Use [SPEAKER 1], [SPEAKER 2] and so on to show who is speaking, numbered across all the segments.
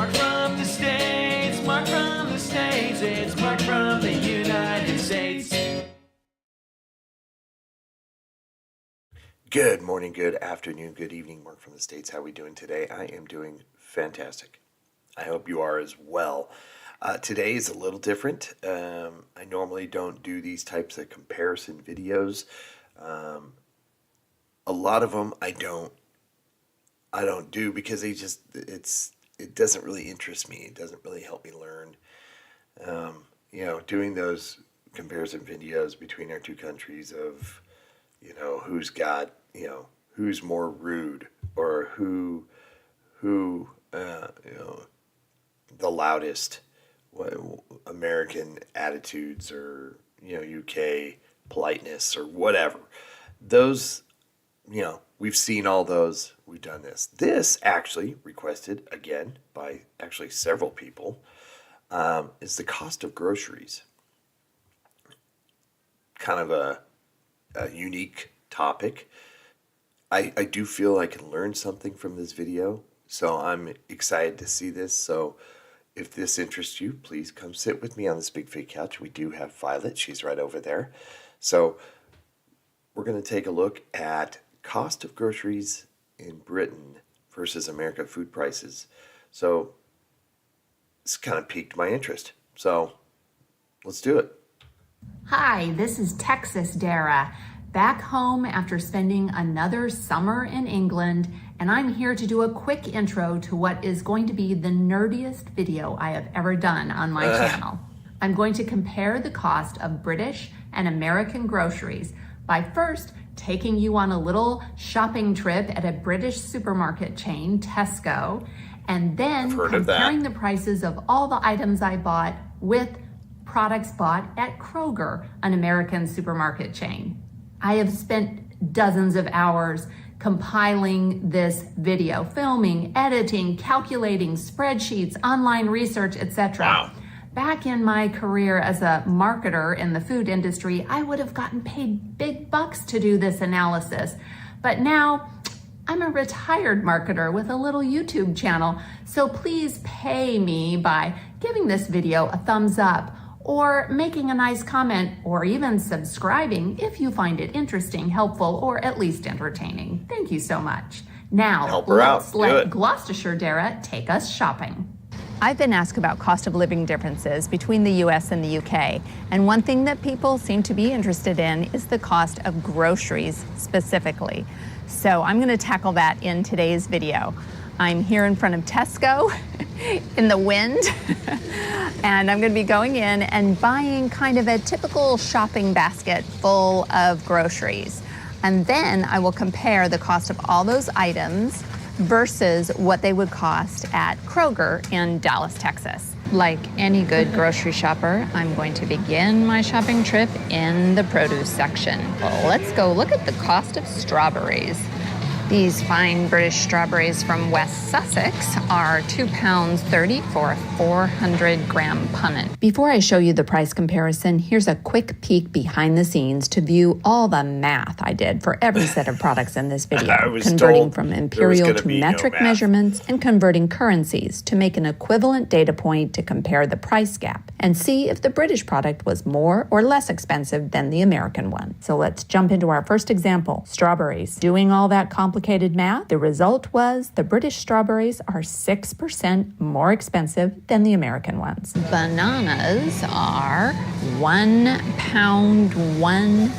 [SPEAKER 1] Mark from the States, Mark from the States, it's Mark from the United States.
[SPEAKER 2] Good morning, good afternoon, good evening, Mark from the States. How are we doing today? I am doing fantastic. I hope you are as well. Today is a little different. I normally don't do these types of comparison videos. A lot of them I don't do because it doesn't really interest me. It doesn't really help me learn. Doing those comparison videos between our two countries of, who's got, who's more rude or who the loudest American attitudes or, UK politeness or whatever. Those, we've seen all those. We've done this. This actually requested again by actually several people is the cost of groceries. Kind of a unique topic. I do feel I can learn something from this video, so I'm excited to see this. So if this interests you, please come sit with me on this big fake couch. We do have Violet. She's right over there. So we're going to take a look at cost of groceries in Britain versus American food prices. So it's kind of piqued my interest. So let's do it.
[SPEAKER 3] Hi, this is Texas Dara, back home after spending another summer in England, and I'm here to do a quick intro to what is going to be the nerdiest video I have ever done on my channel. I'm going to compare the cost of British and American groceries by first taking you on a little shopping trip at a British supermarket chain, Tesco, and then comparing the prices of all the items I bought with products bought at Kroger, an American supermarket chain. I have spent dozens of hours compiling this video, filming, editing, calculating, spreadsheets, online research, etc.
[SPEAKER 2] Wow.
[SPEAKER 3] Back in my career as a marketer in the food industry, I would have gotten paid big bucks to do this analysis. But now I'm a retired marketer with a little YouTube channel, so please pay me by giving this video a thumbs up or making a nice comment or even subscribing if you find it interesting, helpful, or at least entertaining. Thank you so much. Now, let's let Gloucestershire Dara take us shopping. I've been asked about cost of living differences between the US and the UK, and one thing that people seem to be interested in is the cost of groceries specifically. So I'm going to tackle that in today's video. I'm here in front of Tesco in the wind, and I'm going to be going in and buying kind of a typical shopping basket full of groceries. And then I will compare the cost of all those items versus what they would cost at Kroger in Dallas, Texas. Like any good grocery shopper, I'm going to begin my shopping trip in the produce section. Well, let's go look at the cost of strawberries. These fine British strawberries from West Sussex are £2.30 for a 400-gram punnet. Before I show you the price comparison, here's a quick peek behind the scenes to view all the math I did for every set of products in this video, converting from imperial to metric measurements and converting currencies to make an equivalent data point to compare the price gap and see if the British product was more or less expensive than the American one. So let's jump into our first example, strawberries. Doing all that complicated math, the result was the British strawberries are 6% more expensive than the American ones. Bananas are £1 1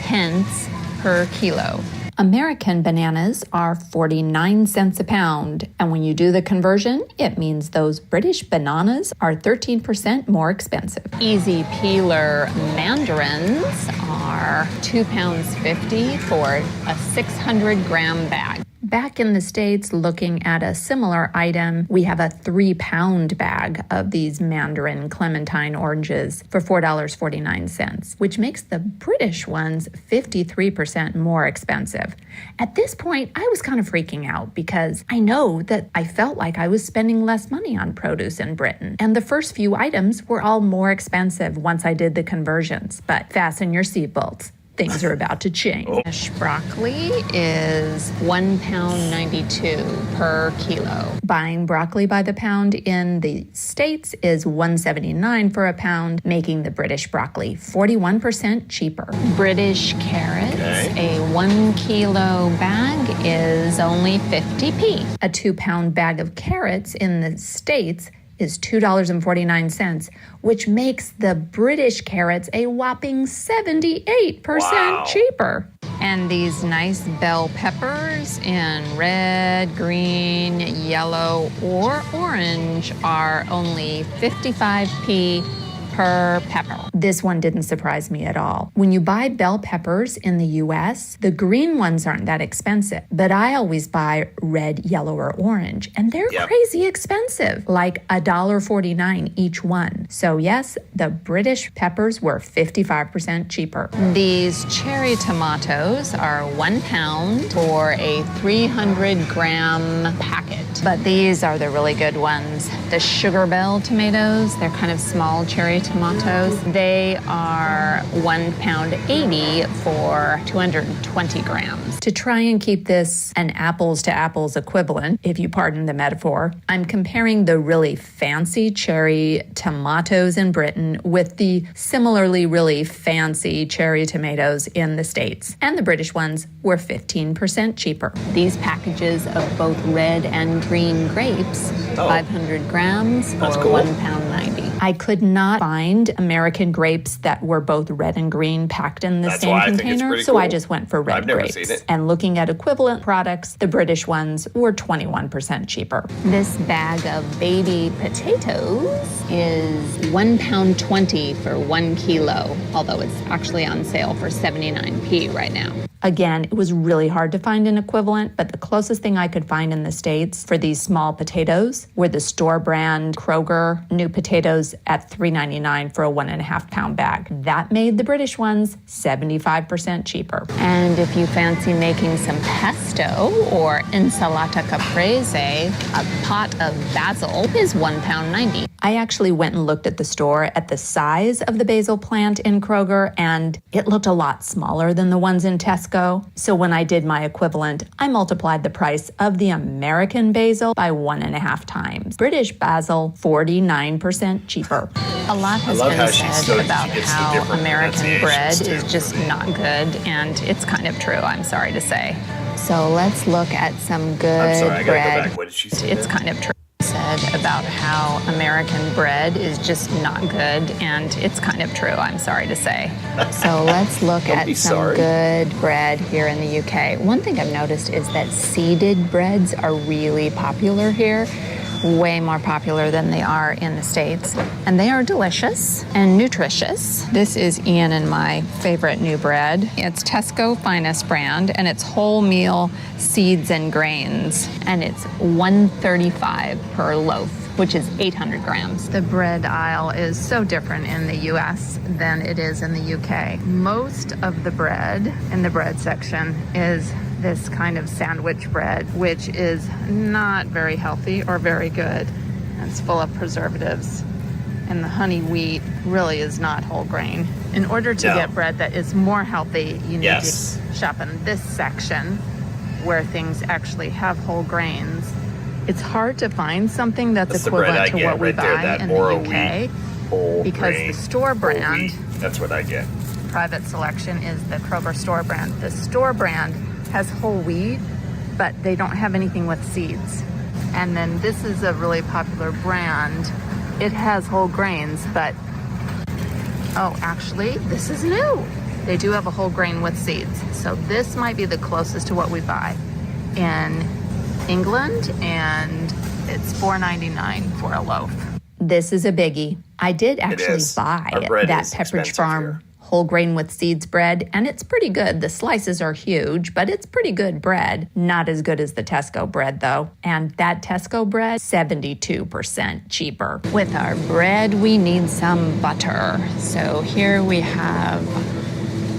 [SPEAKER 3] pence per kilo. American bananas are 49 cents a pound, and when you do the conversion, it means those British bananas are 13% more expensive. Easy peeler mandarins are £2.50 for a 600-gram bag. Back in the States, looking at a similar item, we have a 3-pound bag of these mandarin clementine oranges for $4.49, which makes the British ones 53% more expensive. At this point, I was kind of freaking out because I know that I felt like I was spending less money on produce in Britain. And the first few items were all more expensive once I did the conversions. But fasten your seatbelts. things are about to change. Fresh broccoli is £1.92 per kilo. Buying broccoli by the pound in the States is $1.79 for a pound, making the British broccoli 41% cheaper. British carrots, a 1 kilo bag is only 50p. A 2-pound bag of carrots in the States is $2.49, which makes the British carrots a whopping 78% cheaper. And these nice bell peppers in red, green, yellow, or orange are only 55p per pepper. This one didn't surprise me at all. When you buy bell peppers in the US, the green ones aren't that expensive, but I always buy red, yellow, or orange, and they're crazy expensive, like $1.49 each one. So yes, the British peppers were 55% cheaper. These cherry tomatoes are 1 pound for a 300-gram packet. But these are the really good ones. The Sugar Bell tomatoes, they're kind of small cherry tomatoes. They are £1.80 for 220 grams. To try and keep this an apples to apples equivalent, if you pardon the metaphor, I'm comparing the really fancy cherry tomatoes in Britain with the similarly really fancy cherry tomatoes in the States. And the British ones were 15% cheaper. These packages of both red and green grapes, 500 grams for £1.90. I could not find American grapes that were both red and green packed in the same container, so I just went for red grapes. Seen it. And looking at equivalent products, the British ones were 21% cheaper. This bag of baby potatoes is £1.20 for 1 kilo, although it's actually on sale for 79p right now. Again, it was really hard to find an equivalent, but the closest thing I could find in the States for these small potatoes were the store brand Kroger new potatoes at $3.99 for a 1.5 pound bag. That made the British ones 75% cheaper. And if you fancy making some pesto or insalata caprese, a pot of basil is £1.90. I actually went and looked at the store at the size of the basil plant in Kroger, and it looked a lot smaller than the ones in Tesco. So when I did my equivalent, I multiplied the price of the American basil by 1.5 times. British basil, 49% cheaper. A lot has been said about how American bread is just not good, and it's kind of true, I'm sorry to say. So let's look at some good bread.
[SPEAKER 2] What did she say?
[SPEAKER 3] It's kind of true. Said about how American bread is just not good, and it's kind of true, I'm sorry to say. So let's look at some good bread here in the UK. One thing I've noticed is that seeded breads are really popular here, way more popular than they are in the States, and they are delicious and nutritious. This is Ian and my favorite new bread. It's Tesco Finest brand, and it's wholemeal seeds and grains, and it's $1.35 per loaf, which is 800 grams. The bread aisle is so different in the US than it is in the UK. Most of the bread in the bread section is this kind of sandwich bread, which is not very healthy or very good. It's full of preservatives, and the honey wheat really is not whole grain. In order to get bread that is more healthy, you need to shop in this section where things actually have whole grains. It's hard to find something that's equivalent to what we buy in the UK because the store brand,
[SPEAKER 2] that's what I get.
[SPEAKER 3] Private Selection, is the Kroger store brand. The store brand has whole wheat, but they don't have anything with seeds. And then this is a really popular brand. It has whole grains, but actually, this is new. They do have a whole grain with seeds. So this might be the closest to what we buy in England, and it's $4.99 for a loaf. This is a biggie. I did actually buy that Pepperidge Farm whole grain with seeds bread, and it's pretty good. The slices are huge, but it's pretty good bread. Not as good as the Tesco bread, though. And that Tesco bread, 72% cheaper. With our bread, we need some butter. So here we have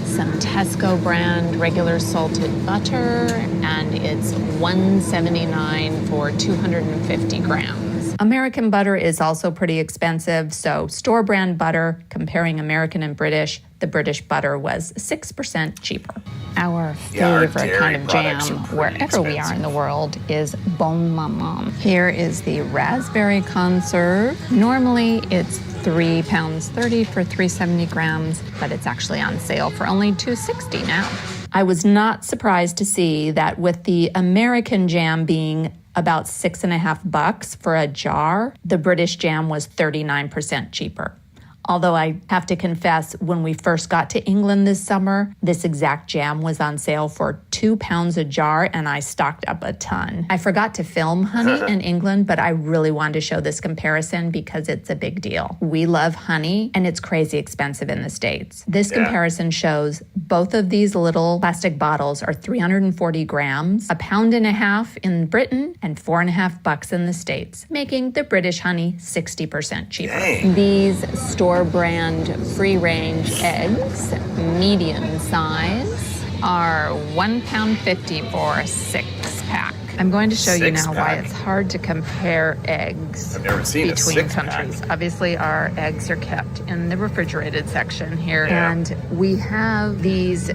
[SPEAKER 3] some Tesco brand regular salted butter, and it's $1.79 for 250 grams. American butter is also pretty expensive, so store brand butter, comparing American and British, the British butter was 6% cheaper. Our
[SPEAKER 2] Yeah, our
[SPEAKER 3] favorite
[SPEAKER 2] dairy
[SPEAKER 3] kind of jam,
[SPEAKER 2] products are pretty
[SPEAKER 3] wherever we are in
[SPEAKER 2] expensive.
[SPEAKER 3] the world, is Bon Maman. Here is the raspberry conserve. Normally it's £3.30 for 370 grams, but it's actually on sale for only $2.60 now. I was not surprised to see that with the American jam being about $6.50 for a jar, the British jam was 39% cheaper. Although I have to confess, when we first got to England this summer, this exact jam was on sale for £2 a jar, and I stocked up a ton. I forgot to film honey in England, but I really wanted to show this comparison because it's a big deal. We love honey, and it's crazy expensive in the States. This comparison shows both of these little plastic bottles are 340 grams, £1.50 in Britain, and $4.50 in the States, making the British honey 60% cheaper.
[SPEAKER 2] Dang.
[SPEAKER 3] These store brand free-range eggs, medium size, are £1.50 for a 6-pack. I'm going to show you now why
[SPEAKER 2] Six-pack?
[SPEAKER 3] it's hard to compare eggs
[SPEAKER 2] I've never seen a
[SPEAKER 3] between
[SPEAKER 2] 6-pack.
[SPEAKER 3] countries. Obviously, our eggs are kept in the refrigerated section here, and we have these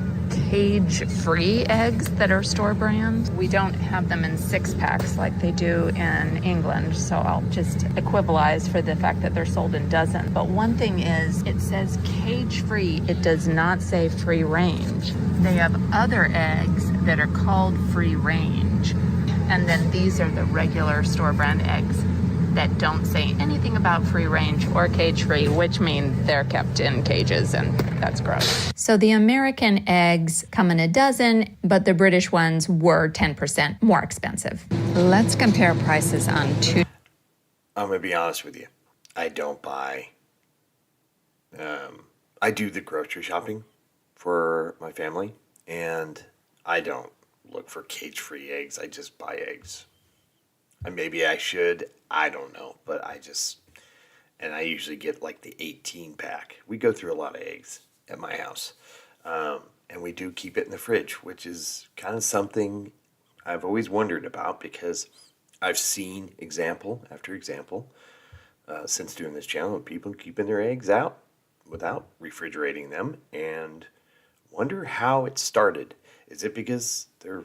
[SPEAKER 3] cage-free eggs that are store brand. We don't have them in 6-packs like they do in England, so I'll just equivalize for the fact that they're sold in dozens. But one thing is, it says cage-free. It does not say free range. They have other eggs that are called free range, and then these are the regular store brand eggs that don't say anything about free range or cage free, which mean they're kept in cages, and that's gross. So the American eggs come in a dozen, but the British ones were 10% more expensive. Let's compare prices on two.
[SPEAKER 2] I'm going to be honest with you. I don't buy. I do the grocery shopping for my family, and I don't look for cage-free eggs. I just buy eggs. And maybe I should. I don't know. But I usually get like the 18-pack. We go through a lot of eggs at my house. And we do keep it in the fridge, which is kind of something I've always wondered about because I've seen example after example since doing this channel of people keeping their eggs out without refrigerating them, and wonder how it started. Is it because they're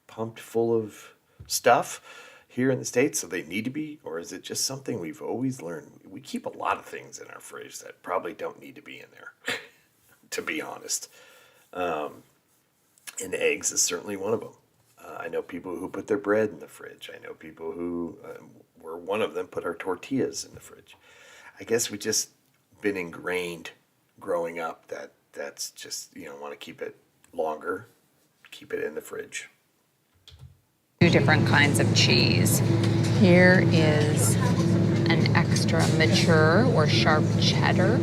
[SPEAKER 2] pumped full of stuff here in the States, so they need to be, or is it just something we've always learned? We keep a lot of things in our fridge that probably don't need to be in there, to be honest. And eggs is certainly one of them. I know people who put their bread in the fridge. I know people who, we're one of them, put our tortillas in the fridge. I guess we just been ingrained growing up that that's just, want to keep it longer, keep it in the fridge.
[SPEAKER 3] Two different kinds of cheese. Here is an extra mature or sharp cheddar,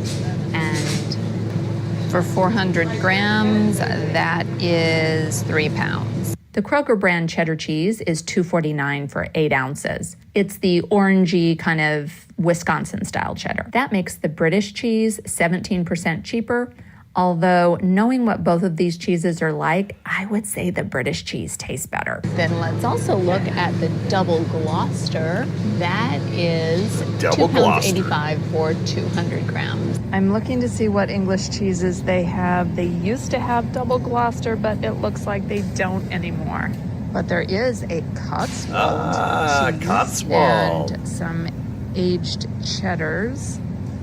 [SPEAKER 3] and for 400 grams, that is £3. The Kroger brand cheddar cheese is $2.49 for 8 ounces. It's the orangey kind of Wisconsin-style cheddar. That makes the British cheese 17% cheaper, although knowing what both of these cheeses are like, I would say the British cheese tastes better. Then let's also look at the double Gloucester. That is £2.85 for 200 grams. I'm looking to see what English cheeses they have. They used to have double Gloucester, but it looks like they don't anymore. But there is a Cotswold cheese
[SPEAKER 2] Cotswold.
[SPEAKER 3] and some aged cheddars,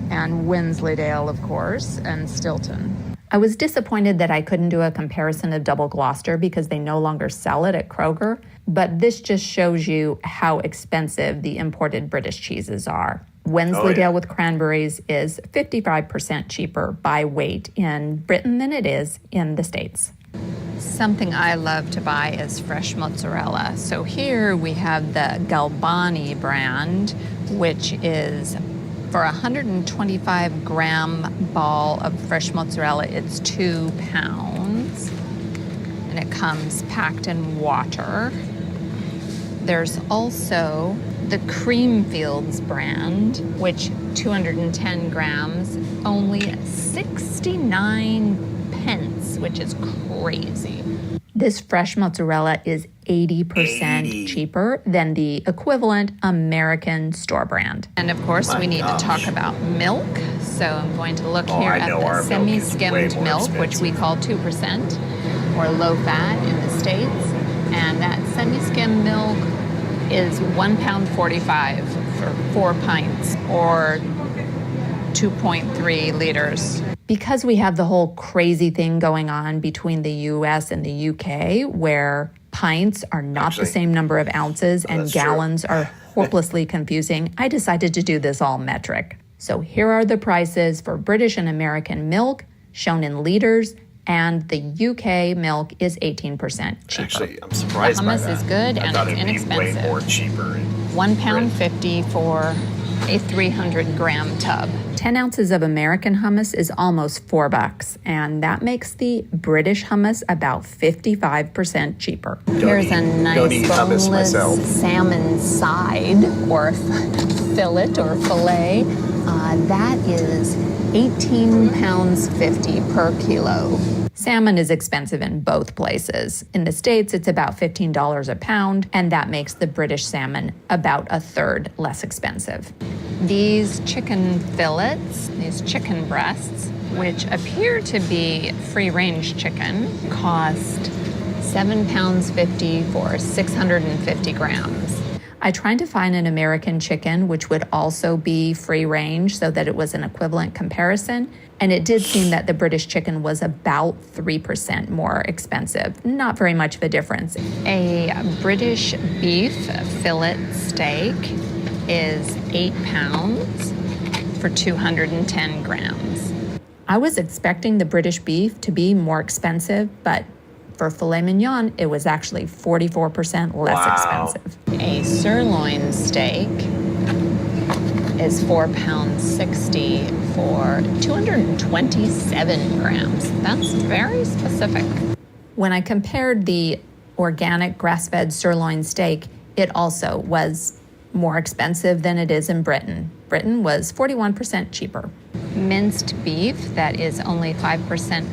[SPEAKER 3] and Wensleydale, of course, and Stilton. I was disappointed that I couldn't do a comparison of double Gloucester because they no longer sell it at Kroger, but this just shows you how expensive the imported British cheeses are. Wensleydale with cranberries is 55% cheaper by weight in Britain than it is in the States. Something I love to buy is fresh mozzarella. So here we have the Galbani brand, which is for a 125 gram ball of fresh mozzarella, it's £2. And it comes packed in water. There's also the Creamfields brand, which 210 grams, only 69 pence, which is crazy. This fresh mozzarella is 80% cheaper than the equivalent American store brand. And of course, we need to talk about milk. So I'm going to look here at the semi-skimmed milk, which we call 2% or low fat in the States. And that semi-skimmed milk is £1.45 for 4 pints or 2.3 liters. Because we have the whole crazy thing going on between the US and the UK, where pints are not the same number of ounces and gallons are hopelessly confusing, I decided to do this all metric. So here are the prices for British and American milk shown in liters, and the UK milk is 18% cheaper.
[SPEAKER 2] Actually, I'm surprised by that.
[SPEAKER 3] The hummus is good and it's inexpensive.
[SPEAKER 2] Way more cheaper.
[SPEAKER 3] £1.50 for a 300-gram tub. 10 ounces of American hummus is almost $4, and that makes the British hummus about 55% cheaper. Here's a nice boneless salmon side, or fillet or fillet. That is £18.50 per kilo. Salmon is expensive in both places. In the States, it's about $15 a pound, and that makes the British salmon about a third less expensive. These chicken fillets, these chicken breasts, which appear to be free-range chicken, cost £7.50 for 650 grams. I tried to find an American chicken which would also be free range so that it was an equivalent comparison. And it did seem that the British chicken was about 3% more expensive. Not very much of a difference. A British beef fillet steak is £8 for 210 grams. I was expecting the British beef to be more expensive, but for filet mignon, it was actually 44% less expensive. A sirloin steak is £4.60 for 227 grams. That's very specific. When I compared the organic grass-fed sirloin steak, it also was more expensive than it is in Britain. Britain was 41% cheaper. Minced beef that is only 5%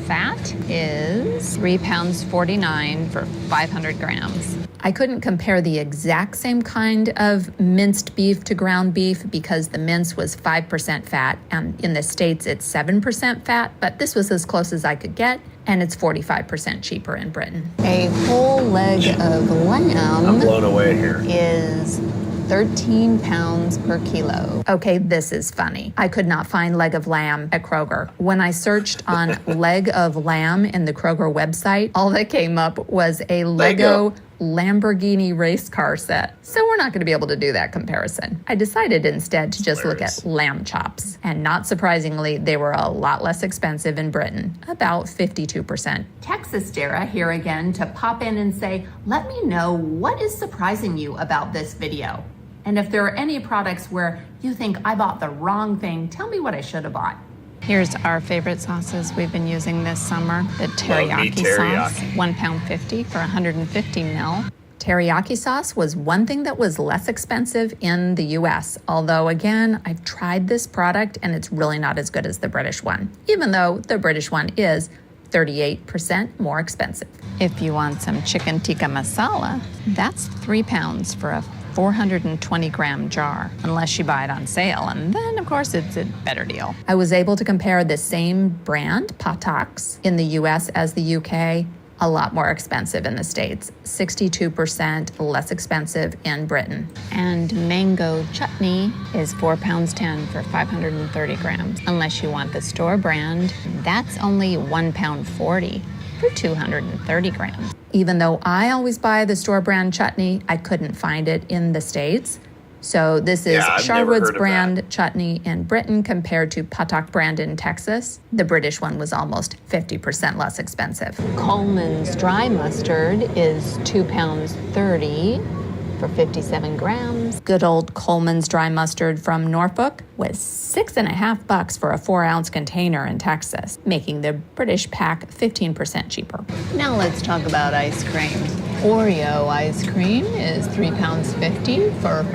[SPEAKER 3] fat is £3.49 for 500 grams. I couldn't compare the exact same kind of minced beef to ground beef because the mince was 5% fat, and in the States it's 7% fat, but this was as close as I could get, and it's 45% cheaper in Britain. A whole leg of lamb
[SPEAKER 2] I'm blown away here.
[SPEAKER 3] is £13 per kilo. Okay, this is funny. I could not find leg of lamb at Kroger. When I searched on leg of lamb in the Kroger website, all that came up was a Lego Lamborghini race car set. So we're not going to be able to do that comparison. I decided instead to just look at lamb chops. And not surprisingly, they were a lot less expensive in Britain, about 52%. Texas Dara here again to pop in and say, let me know what is surprising you about this video. And if there are any products where you think I bought the wrong thing, tell me what I should have bought. Here's our favorite sauces we've been using this summer. The teriyaki sauce, £1.50 for 150 ml. Teriyaki sauce was one thing that was less expensive in the US, although again, I've tried this product and it's really not as good as the British one, even though the British one is 38% more expensive. If you want some chicken tikka masala, that's £3 for a 420-gram jar, unless you buy it on sale, and then, of course, it's a better deal. I was able to compare the same brand, Patak's, in the US as the UK, a lot more expensive in the States, 62% less expensive in Britain. And mango chutney is £4.10 for 530 grams. Unless you want the store brand, that's only £1.40 for 230 grams. Even though I always buy the store brand chutney, I couldn't find it in the States. So this is Sharwood's brand chutney in Britain compared to Patak brand in Texas. The British one was almost 50% less expensive. Coleman's dry mustard is £2.30 for 57 grams. Good old Coleman's dry mustard from Norfolk was $6.50 for a 4-ounce container in Texas, making the British pack 15% cheaper. Now let's talk about ice cream. Oreo ice cream is £3.50 for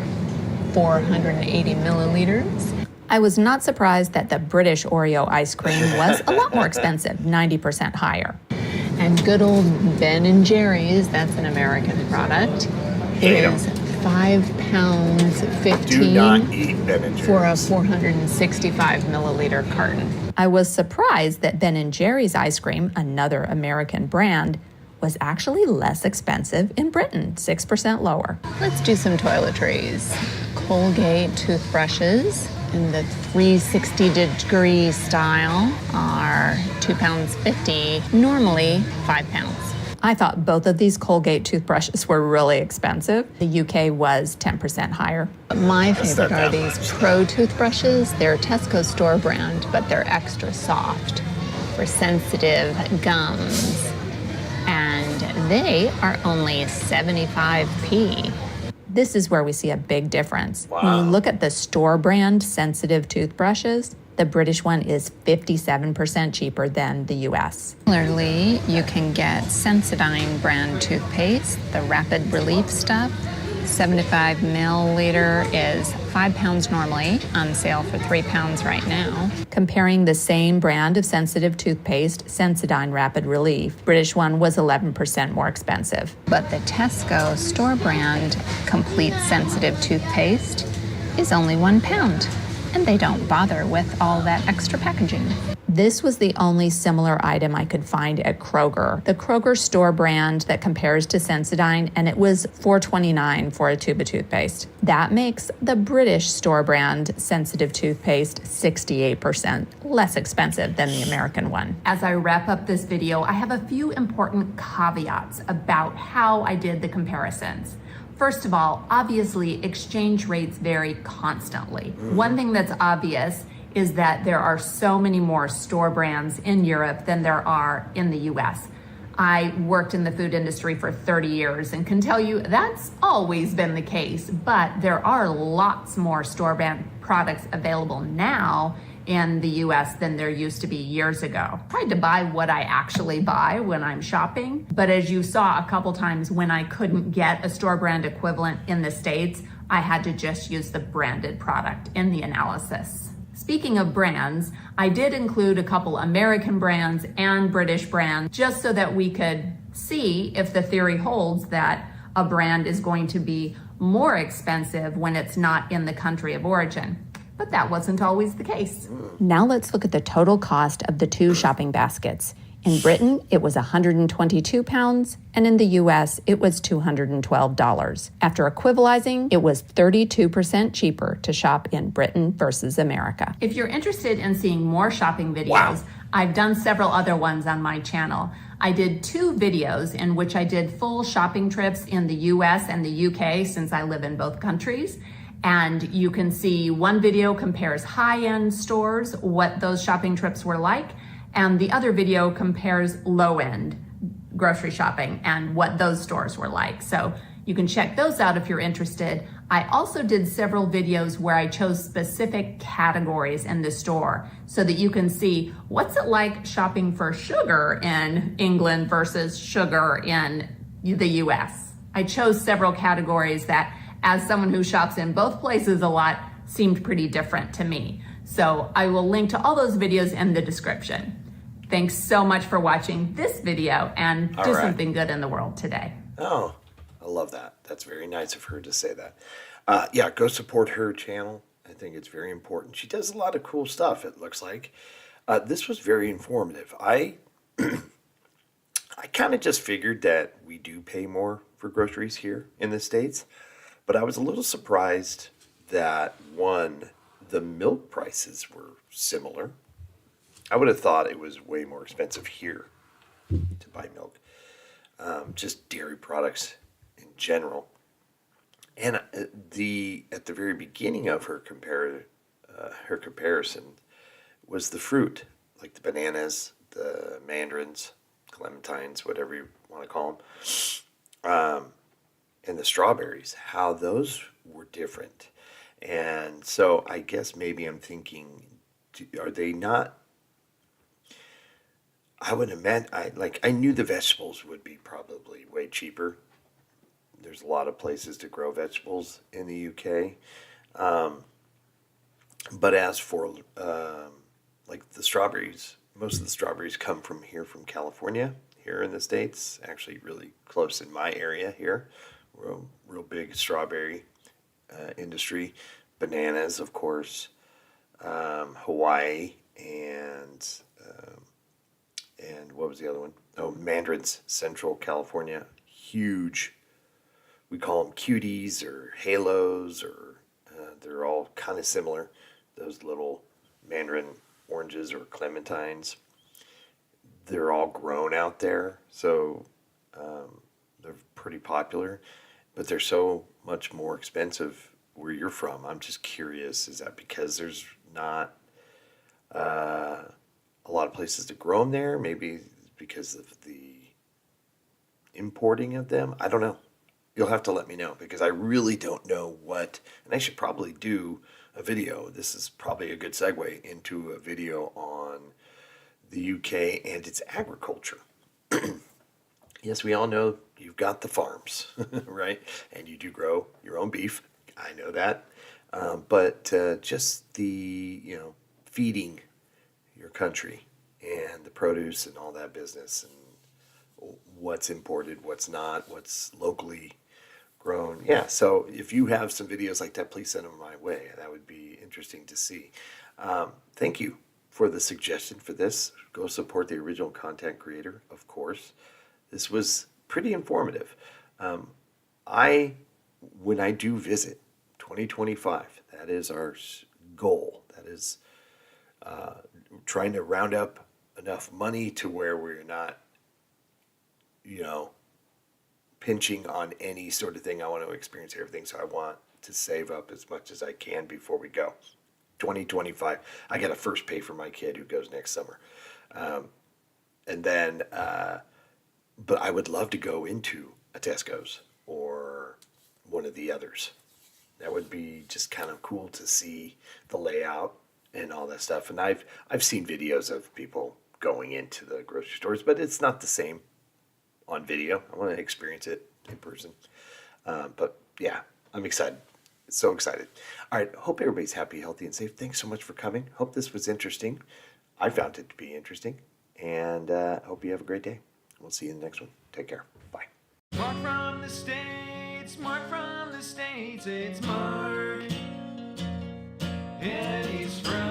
[SPEAKER 3] 480 milliliters. I was not surprised that the British Oreo ice cream was a lot more expensive, 90% higher.
[SPEAKER 4] And good old Ben and Jerry's, that's an American product,
[SPEAKER 2] Hate 'em.
[SPEAKER 4] is £5.15
[SPEAKER 2] Do not eat Ben and
[SPEAKER 4] for a
[SPEAKER 2] Jerry's.
[SPEAKER 4] 465 milliliter carton.
[SPEAKER 3] I was surprised that Ben & Jerry's ice cream, another American brand, was actually less expensive in Britain, 6% lower.
[SPEAKER 4] Let's do some toiletries. Colgate toothbrushes in the 360-degree style are £2.50, normally £5.
[SPEAKER 3] I thought both of these Colgate toothbrushes were really expensive. The UK was 10% higher.
[SPEAKER 4] My favorite
[SPEAKER 2] not
[SPEAKER 4] are
[SPEAKER 2] that
[SPEAKER 4] these
[SPEAKER 2] much.
[SPEAKER 4] Pro toothbrushes. They're Tesco store brand, but they're extra soft for sensitive gums. And they are only 75p.
[SPEAKER 3] This is where we see a big difference. When
[SPEAKER 2] Wow.
[SPEAKER 3] you look at the store brand sensitive toothbrushes, the British one is 57% cheaper than the US.
[SPEAKER 4] Similarly, you can get Sensodyne brand toothpaste, the Rapid Relief stuff. 75 milliliter is £5 normally, on sale for £3 right now.
[SPEAKER 3] Comparing the same brand of sensitive toothpaste, Sensodyne Rapid Relief, British one was 11% more expensive.
[SPEAKER 4] But the Tesco store brand complete sensitive toothpaste is only £1, and they don't bother with all that extra packaging.
[SPEAKER 3] This was the only similar item I could find at Kroger, the Kroger store brand that compares to Sensodyne, and it was $4.29 for a tube of toothpaste. That makes the British store brand sensitive toothpaste 68% less expensive than the American one. As I wrap up this video, I have a few important caveats about how I did the comparisons. First of all, obviously, exchange rates vary constantly. One thing that's obvious is that there are so many more store brands in Europe than there are in the US. I worked in the food industry for 30 years and can tell you that's always been the case, but there are lots more store brand products available now in the US than there used to be years ago. I tried to buy what I actually buy when I'm shopping, but as you saw a couple times when I couldn't get a store brand equivalent in the States, I had to just use the branded product in the analysis. Speaking of brands, I did include a couple American brands and British brands just so that we could see if the theory holds that a brand is going to be more expensive when it's not in the country of origin. But that wasn't always the case. Now let's look at the total cost of the two shopping baskets. In Britain, it was £122, and in the US, it was $212. After equivalizing, it was 32% cheaper to shop in Britain versus America. If you're interested in seeing more shopping videos,
[SPEAKER 2] Wow.
[SPEAKER 3] I've done several other ones on my channel. I did 2 videos in which I did full shopping trips in the US and the UK since I live in both countries. And you can see one video compares high-end stores, what those shopping trips were like, and the other video compares low-end grocery shopping and what those stores were like. So you can check those out if you're interested. I also did several videos where I chose specific categories in the store so that you can see what's it like shopping for sugar in England versus sugar in the US. I chose several categories that, as someone who shops in both places a lot, seemed pretty different to me. So I will link to all those videos in the description. Thanks so much for watching this video, and do
[SPEAKER 2] All right.
[SPEAKER 3] something good in the world today.
[SPEAKER 2] Oh, I love that. That's very nice of her to say that. Yeah, go support her channel. I think it's very important. She does a lot of cool stuff, it looks like. This was very informative. I kind of just figured that we do pay more for groceries here in the States, but I was a little surprised that, one, the milk prices were similar. I would have thought it was way more expensive here to buy milk. Just dairy products in general. And at the very beginning of her comparison was the fruit, like the bananas, the mandarins, clementines, whatever you want to call them, and the strawberries, how those were different. And so I guess maybe I'm thinking, are they not? I would imagine, I knew the vegetables would be probably way cheaper. There's a lot of places to grow vegetables in the UK. But as for like the strawberries, most of the strawberries come from here from California, here in the States, actually really close in my area here. Real big strawberry industry, bananas, of course, Hawaii, and what was the other one? Oh, mandarins, Central California, huge. We call them cuties or halos, or they're all kind of similar. Those little mandarin oranges or clementines. They're all grown out there, so they're pretty popular, but they're so much more expensive where you're from. I'm just curious, is that because there's not a lot of places to grow them there? Maybe because of the importing of them? I don't know. You'll have to let me know, because I really don't know what, and I should probably do a video. This is probably a good segue into a video on the UK and its agriculture. Yes, we all know you've got the farms, right? And you do grow your own beef. I know that. But just the, feeding your country and the produce and all that business, and what's imported, what's not, what's locally grown. Yeah, so if you have some videos like that, please send them my way. That would be interesting to see. Thank you for the suggestion for this. Go support the original content creator, of course. This was pretty informative. When I do visit 2025, that is our goal. That is trying to round up enough money to where we're not, pinching on any sort of thing. I want to experience everything, so I want to save up as much as I can before we go. 2025, I got to first pay for my kid who goes next summer. And then, but I would love to go into a Tesco's or one of the others. That would be just kind of cool to see the layout and all that stuff. And I've seen videos of people going into the grocery stores, but it's not the same on video. I want to experience it in person. But yeah, I'm excited. So excited. All right. Hope everybody's happy, healthy, and safe. Thanks so much for coming. Hope this was interesting. I found it to be interesting. And hope you have a great day. We'll see you in the next one. Take care. Bye.
[SPEAKER 1] Mark from the States, Mark from the States, it's Mark. And he's from